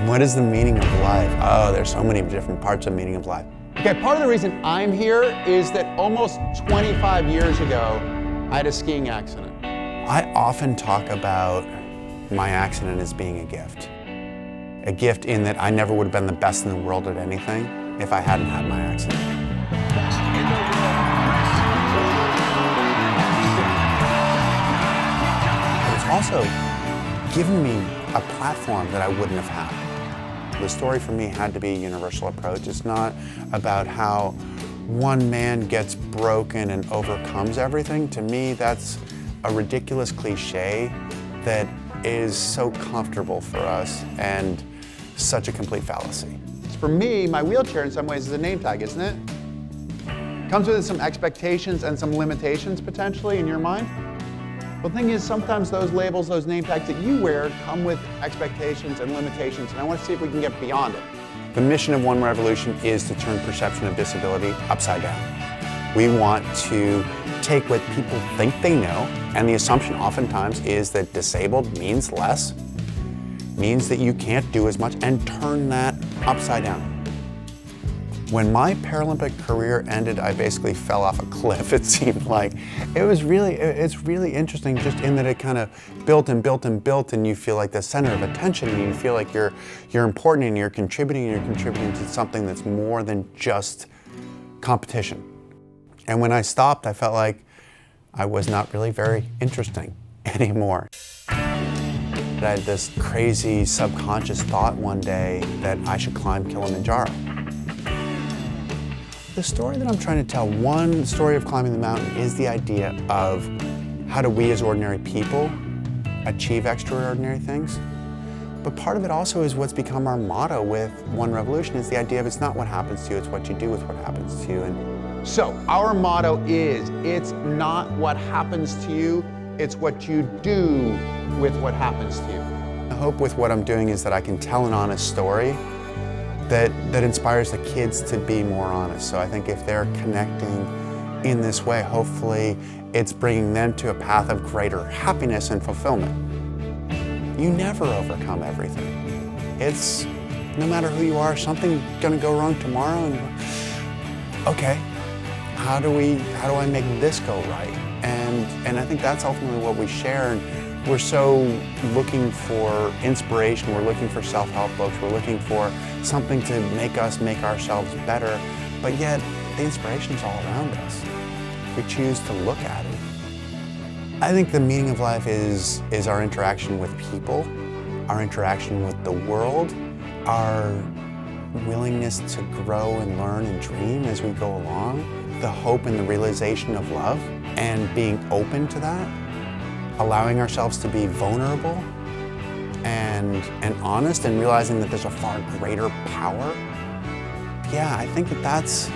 What is the meaning of life? Oh, there's so many different parts of meaning of life. Okay, part of the reason I'm here is that almost 25 years ago, I had a skiing accident. I often talk about my accident as being a gift. A gift in that I never would have been the best in the world at anything if I hadn't had my accident. It's also given me a platform that I wouldn't have had. The story for me had to be a universal approach. It's not about how one man gets broken and overcomes everything. To me, that's a ridiculous cliche that is so comfortable for us and such a complete fallacy. For me, my wheelchair in some ways is a name tag, isn't it? Comes with some expectations and some limitations potentially in your mind. Well, the thing is, sometimes those labels, those name tags that you wear come with expectations and limitations, and I want to see if we can get beyond it. The mission of One Revolution is to turn perception of disability upside down. We want to take what people think they know, and the assumption oftentimes is that disabled means less, means that you can't do as much, and turn that upside down. When my Paralympic career ended, I basically fell off a cliff, it seemed like. It's really interesting just in that it kind of built and built and built, and you feel like the center of attention, and you feel like you're important and you're contributing to something that's more than just competition. And when I stopped, I felt like I was not really very interesting anymore. I had this crazy subconscious thought one day that I should climb Kilimanjaro. The story that I'm trying to tell, one story of climbing the mountain, is the idea of how do we as ordinary people achieve extraordinary things. But part of it also is what's become our motto with One Revolution, is the idea of it's not what happens to you, it's what you do with what happens to you. And so our motto is, it's not what happens to you, it's what you do with what happens to you. I hope with what I'm doing is that I can tell an honest story that inspires the kids to be more honest. So I think if they're connecting in this way, hopefully it's bringing them to a path of greater happiness and fulfillment. You never overcome everything. It's, no matter who you are, something's gonna go wrong tomorrow, and okay, how do I make this go right? And I think that's ultimately what we share. And we're so looking for inspiration, we're looking for self-help books, we're looking for something to make us make ourselves better, but yet the inspiration's all around us. We choose to look at it. I think the meaning of life is our interaction with people, our interaction with the world, our willingness to grow and learn and dream as we go along, the hope and the realization of love, and being open to that, allowing ourselves to be vulnerable and honest, and realizing that there's a far greater power. Yeah, I think that's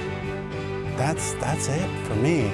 it for me.